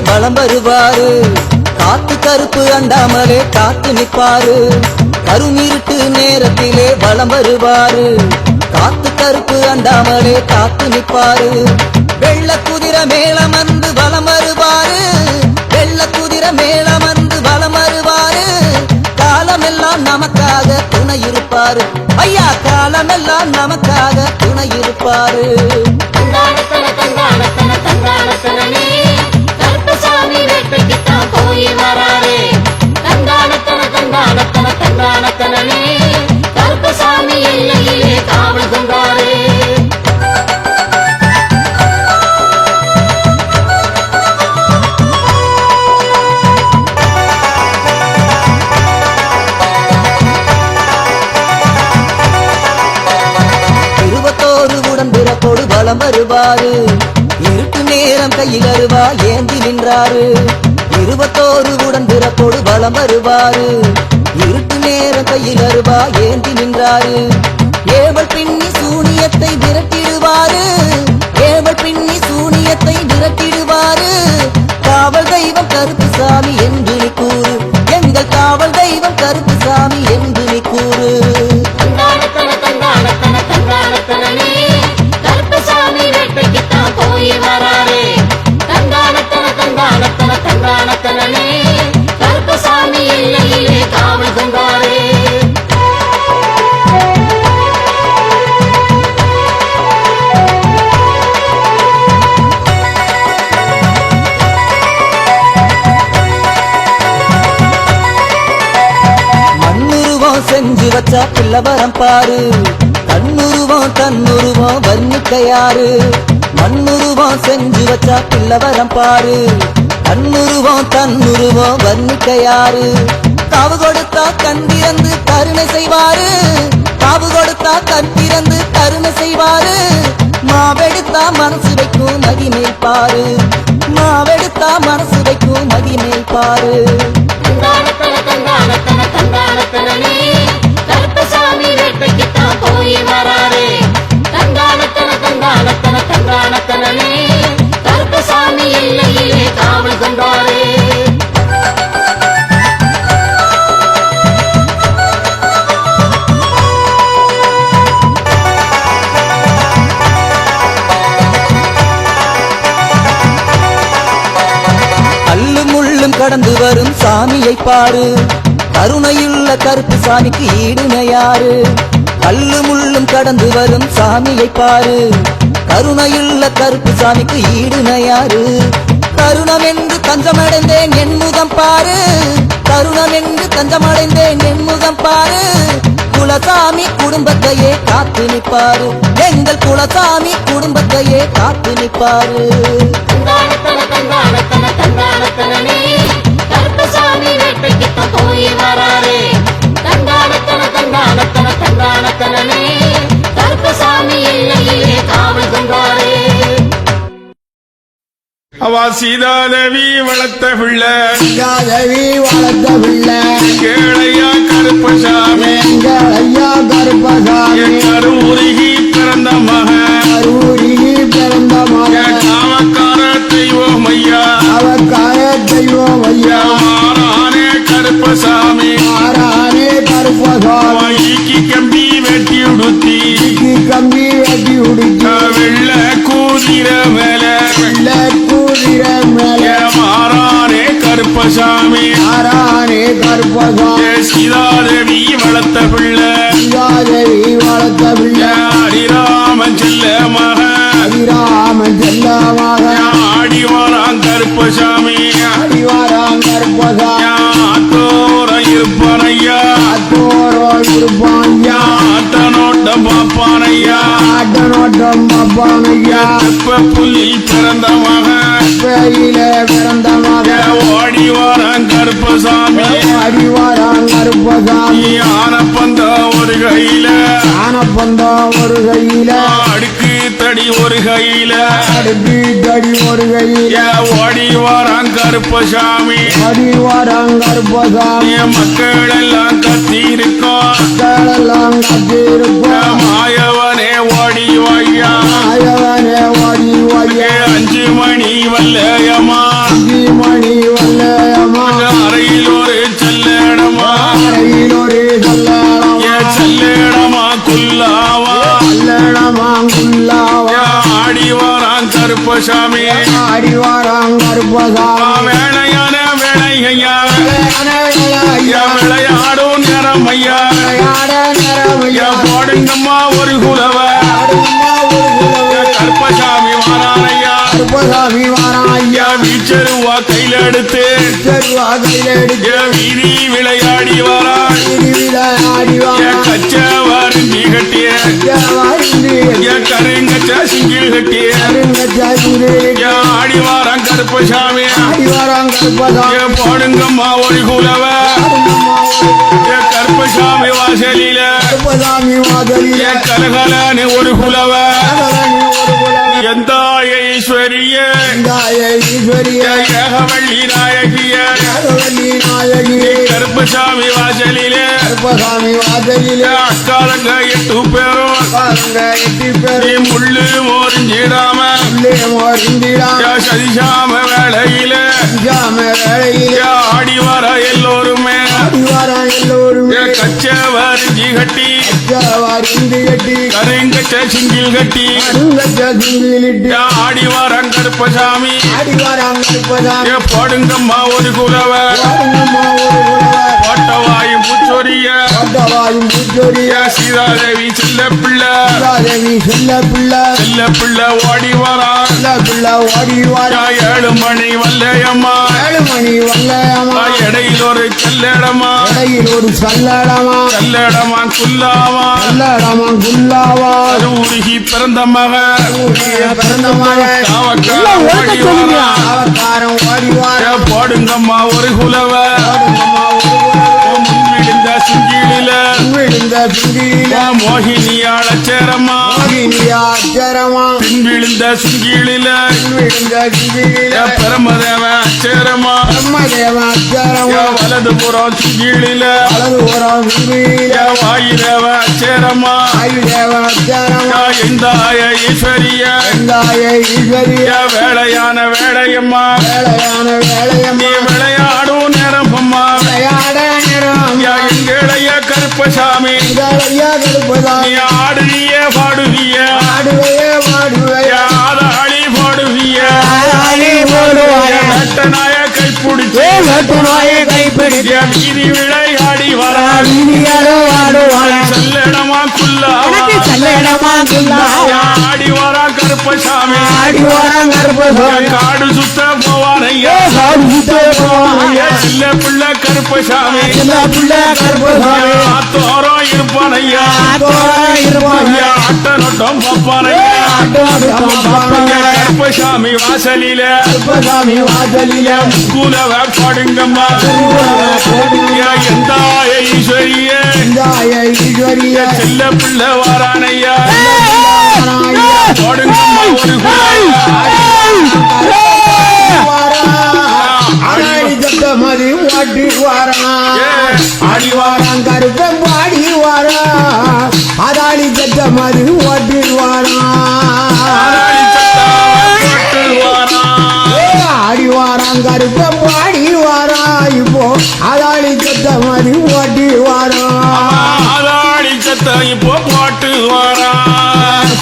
வலம் வருவாரு. காத்து கருப்பு அண்டாமலே காத்து நிற்பாரு. கருமிருட்டு நேரத்திலே வலம் வருவாரு. காத்து கருப்பு அண்டாமலே காத்து நிற்பாரு. வெள்ள குதிரை மேளம் வந்து வலம் வருவாரு. வெள்ள குதிரை மேளம் வந்து வலம் வருவாரு. காலமெல்லாம் நமக்காக துணை இருப்பாரு. ஐயா காலமெல்லாம் நமக்காக துணை இருப்பாரு. கருப்பசாமி வேட்டைக்குத்தான் போய் வராரே. தந்தானத்தன தந்தானத்தன தந்தானத்தனே கருப்பசாமி எல்லையிலே காவல் கொண்டாரே. உடன்பிறப்போடு வலம் வருவாரு. இருட்டு நேரம் கையில் அருவா ஏந்தி நின்றாரு. 21 உடன்பிறப்போடு வலம் வருவாரு. இருட்டு நேரம் கையில் அருவா ஏந்தி நின்றாரு. ஏவல் பின்னி சூனியத்தை விரட்டிடுவாரு. ஏவல் பின்னி சூனியத்தை விரட்டிடுவாரு. காவல் தெய்வம் கருப்புசாமி என்று நீ கூறு. எங்கள் காவல் தெய்வம் கருப்புசாமி என்று நீ கூறு. கருப்பசாமி வேட்டைக்குத்தான் போய் வராரே. தந்தானத்தன தந்தானத்தன தந்தானத்தனே கருப்பசாமி எல்லையிலே காவல் கொண்டாரே. மண்ணுருவம் செஞ்சு வச்சா பிள்ளவரம் பாரு. கண்ணுருவம் தன்னுருவம் வர்ணிக்கையாரு. மண்ணுருவம் செஞ்சு வச்சா பிள்ளவரம் பாரு. கண்ணுருவம் தன்னுருவம் வர்ணிக்கையாரு. காவு கொடுத்தா கண் திறந்து கருணை செய்வாரு. காவு கொடுத்தா கண் திறந்து கருணை செய்வாரு. மாவெடுத்தா மனசு வைக்கும் மகிமை பாரு. மாவெடுத்தா மனசு வைக்கும் மகிமை பாரு. கருப்பசாமி வேட்டைக்குத்தான் போய் வராரே. தந்தானத்தன தந்தானத்தன தந்தானத்தனே கருப்பசாமி எல்லையிலே காவல் கொண்டாரே. கல்லும் முள்ளும் கடந்து வரும் சாமியை பாரு. கருணையுள்ள கருப்புசாமிக்கு ஈடுணையாரு. கல்லு முள்ளும் கடந்து வரும் சாமியை பாரு. கருணையுள்ள கருப்புசாமிக்கு ஈடுணையாரு. கருணம் என்று தஞ்சமடைந்தேன் என் முகம் பாரு. கருணம் என்று தஞ்சமடைந்தேன் என் முகம் பாரு. குலசாமி குடும்பத்தையே காத்து நிற்பாரு. எங்கள் குலசாமி குடும்பத்தையே காத்து நிற்பாரு. கருப்பசாமி வேட்டைக்குத்தான் போய் வராரே. தந்தானத்தன தந்தானத்தன தந்தானத்தனே கருப்பசாமி எல்லையிலே காவல் கொண்டாரே. அவ சீதாதேவி வளர்த்த பிள்ளை. சீதாதேவி வளர்த்த பிள்ளை. கேளையா கருப்பசாமி. ஐயா கருப்பசாமி. கருவுருகி பிறந்த மகன். கருவுருகி பிறந்த மகன். காவக்கார தெய்வம் ஐயா. அவக்கார தெய்வம் ஐயா. மாறானே கருப்பசாமி. மாறானே கருப்பசாமி. ஈக்கி கம்பி வெட்டி உடுத்தி. கம்பி வெட்டி உடுத்தி. வெள்ள கூதிர மேல. வெள்ள கூதிர மேல. மாறானே கருப்பசாமி. மாறானே கருப்பசாமி. சீதாதேவி வளர்த்த பிள்ளை. சீதாதேவி வளர்த்த பிள்ளை. ஹரிராமன் செல்ல மகன். ஹரிராமன் செல்ல மகன். ஆடிவாராம் கருப்பசாமி. ஆடிவாராம் கருப்பசாமி. ஆத்தோர இருப்பானையா. ஆத்தோரோ இருப்பானையா. ஆட்டனோட்டம் பாப்பானையா. ஆட்டனோட்டம் பாப்பானையா. புல்லில் பிறந்த மகன். பேயில பிறந்த மகன். ஓடிவாராம் கருப்பசாமி. ஆடிவாராம் கருப்பசாமி. ஆனப்பந்த ஒரு கையில. ஆனப்பந்த ஒரு கையில. அடுக்கு தடி ஒரு கையில. அடுக்கு தடி ஒரு கையில. ஓடிவாராம் கருப்பசாமி. ஆடிவாராம் கருப்பசாமி. மக்கள் எல்லாம் கத்தி இருக்கோம். மக்கள் எல்லாம் கத்தி இருக்கோம். மாயவனே ஓடி வாயா. மாயவனே ஓடி வாயா. 5 மணி வல்லையம்மா. 5 வேளையான வேளையா விளையாடும் நேரம் ஐயா போடுங்கம்மா ஒரு குலவ கருப்பசாமி வாரானையா வீச்சருவா கையில எடுத்து வீதி விளையாடி வாரான் கச்சவாறு நீ கட்டிய கருங்கச்ச சிங்கில் கட்டிய ஆடி வாரான் கருப்பசாமி போடுங்கம்மா ஒரு குலவ கருப்பசாமி வாசலில கலகலன்னு ஒரு குலவ எந்த ஈஸ்வரிய ஏகவள்ளி நாயகிய கருப்பசாமி வாசலிலே அக்காலங்க 8 பேரும் முள்ளு மோரிஞ்சிடாம சதிசாம வேளையில ஆடி வர எல்லோருமே கச்சவாரி கட்டி கருங்கச்ச சிங்கில் கட்டி ஆடி வாரான் கருப்பசாமி போடுங்கம்மா ஒரு குலவ ஓட்டவாயும் பூச்சொரிய சீதாதேவி செல்ல பிள்ளை ஓடி வாரான் 7 மணி வல்லையம்மா இடையில் ஒரு கல்லடமா குல்லாமா உருகி பிறந்த மகன் போடுங்கம்மா ஒரு குலவ விழுந்த சிங்கிலில மோகினியாள சேரம்மா விழுந்த சிங்கிலில பிரமதேவ சேரம்மா வலதுபுறம் சிங்கிலில வாயுதேவ சேரம்மா எந்தாய ஈஸ்வரிய வேளையான வேளையம்மா நீ விளையாடும் நேரம்மா எங்களைய கருப்பசாமி நீ ஆடுவிய பாடுவிய ஆதாளி பாடுவிய வெட்டனாய கைப்பிடிச்ச வீதி விளையாடி வரான் செல்லடமா குல்லா ஆடி வரா கருப்பசாமி காடு சுத்த போவானையா சில்ல பிள்ளை கருப்பசாமி ஆத்தோரம் இருப்பானையா ஆட்ட நொட்டம் பாப்பானையா கருப்பசாமி வாசலில குலவ பாடுங்கம்மா எந்தாய ஈஸ்வரிய செல்ல பிள்ளை வாரானையா பாடுங்கம்மா ஒரு மதி வாட்டி ஆடி வாரான் கருப்பம் பாடி வாரா அதாளி சட்ட மதி வாட்டி ஆடி வாரான் கருப்பம் பாடி வாரா இப்போ அதாளி சட்ட மதி வாட்டி இப்போ போட்டு வாரா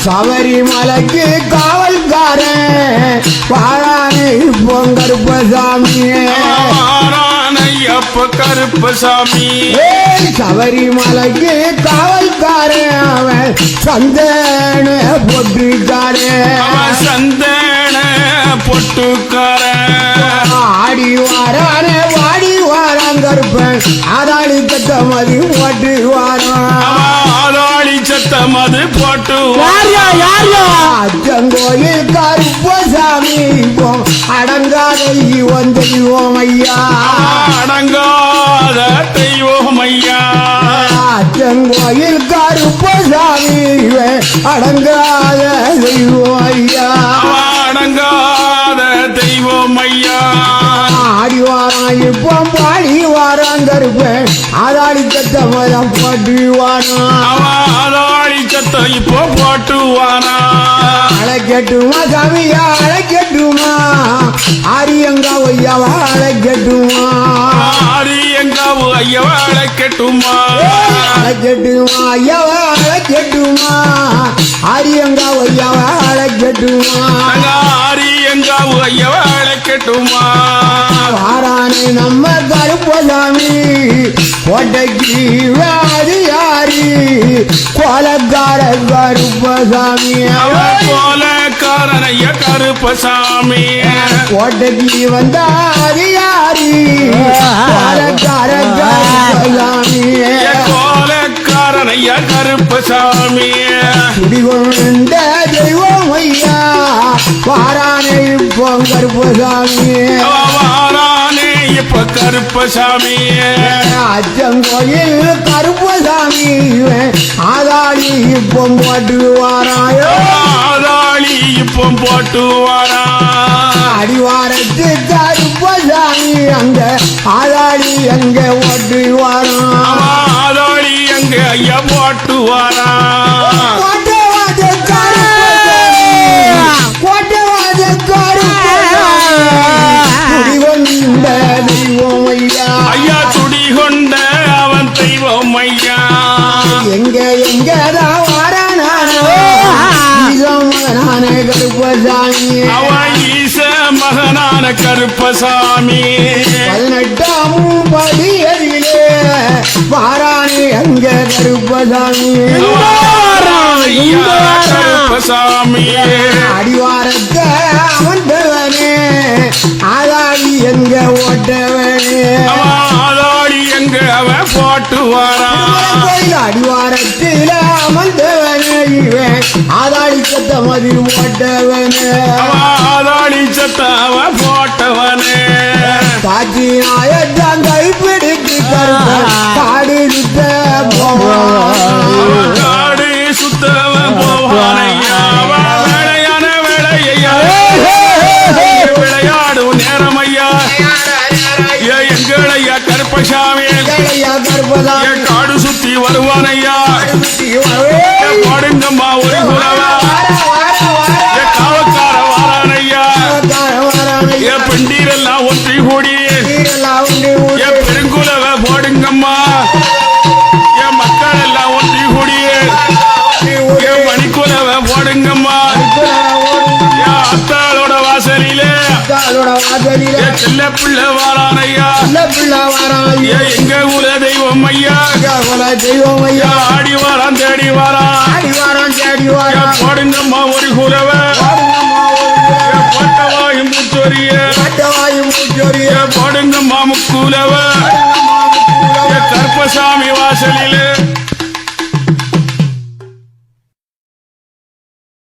சபரிமலைக்கு காவல்காரன் பாரானை பொங்கருப்பசாமியே கருப்பசாமி சபரிமலைக்கு காவல்காரன் அவன் சந்தன பொட்டுக்காரன் ஆடி வாரான வாடி வாரான் கருப்பன் அதாளி சத்தமதி போட்டு வாராளி சத்தமது போட்டு அச்சங்கோயில் கருப்பசாமி அடங்காத இவன் தெய்வம் ஐயா அடங்காத தெய்வம் ஐயா அச்சங்கோயில் கருப்பசாமி அடங்காத தெய்வம் ஐயா அடங்காத தெய்வம் ஐயா ஆடி வாரான் இப்போ பாடி வாரான் கருப்பன் அதாளி சத்தமதம் போட்டு ஆதாளி சத்தம் இப்போ போட்டு வானா அழைக்கட்டுமா சாமியா அழைக்கட்டுமா ஆரியங்கா ஒய்யாவா அழைக்கட்டுமா ஆரியங்காவு ஐயவா அழைக்கட்டுமா ஐயாவா அழைக்கட்டுமா ஆரியங்கா ஒய்யாவா அழைக்கட்டுமா எங்காவு ஐயவாளை கெட்டுமா வாரானே நம்ம கருப்பசாமி கோட்டைக்கு வாதியாரி கோலக்கார கருப்பசாமி கோலக்காரனைய கருப்பசாமி கோட்டைக்கு வந்தாதியாரி கோலக்கார கருப்பசாமி கோலக்காரனைய கருப்பசாமி குடிகொண்ட தெய்வம் ஐயா வாரானே இப்போ கருப்பசாமி வாரானே இப்ப கருப்பசாமி அச்சங்கோயில் கருப்பசாமி ஆதாளி இப்போ போட்டு வாராயோ ஆதாளி இப்ப போட்டு வாரா அடிவாரத்து கருப்பசாமி அங்க ஆதாளி அங்க ஓட்டு வாரான் ஆதாளி எங்க ஐயா போட்டு வாரா கோட்டவாத கருப்பசாமி கோட்டவாத கருப்பசாமி குடிகொண்ட தெய்வம் ஐயா ஐயா துடி கொண்ட அவன் தெய்வம் ஐயா எங்கதான் வாரானே கருப்பசாமி அவன் ஈச மகனான கருப்பசாமி 18ஆம் படியதிலே வாரானே அங்க கருப்பசாமி ஐயா கருப்பசாமி அடிவாரத்த அமர்ந்தவனே ஆதாளி எங்க ஓட்டவனே ஆதாளி எங்க அவன் போட்டு வாரான் கோயில் அடிவாரத்தில அமர்ந்தவனே இவன் ஆதாளி கத்த மதி ஓட்டவனே ஆதாளி சத்த அவன் போட்டவனே காட்சி நாயத்தான் கைப்பிடித்து கருப்ப காடு நித்த போவான் காடு சுத்தவன் போவானையா வேலையான வேலையா விளையாடும் நேரம் ஐயா எங்களையா கருப்பசாமி கருப்பசாமி காடு சுத்தி வருவானையா பாடுங்கம்மா ஒரு குலவா காவக்கார வாரானையா பெண்டீரெல்லாம் ஒற்றி கூடி பெருங்குலவ போடுங்கம்மா என் மக்கள் எல்லாம் ஒற்றி கூடி மணிக்குலவ போடுங்கம்மா அத்தாளோட வாசலிலே செல்ல பிள்ளை வாரானையா எங்க ஊர தெய்வம் ஐயா தெய்வம் ஐயா ஆடி வாரான் தேடி வாரான் போடுங்கம்மா ஒரு குலவ பட்டவாயும் முச்சொரிய போடுங்கம்மா முக்குலவ கருப்பசாமி வாசலிலே